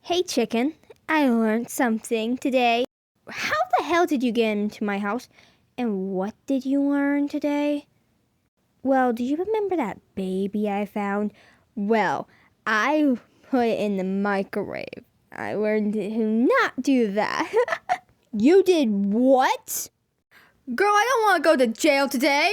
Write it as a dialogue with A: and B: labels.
A: Hey chicken, I learned something today. How the hell did you get into my house? And what did you learn today? Well, do you remember that baby I found? Well, I put it in the microwave. I learned to not do that.
B: You did what? Girl, I don't want to go to jail today.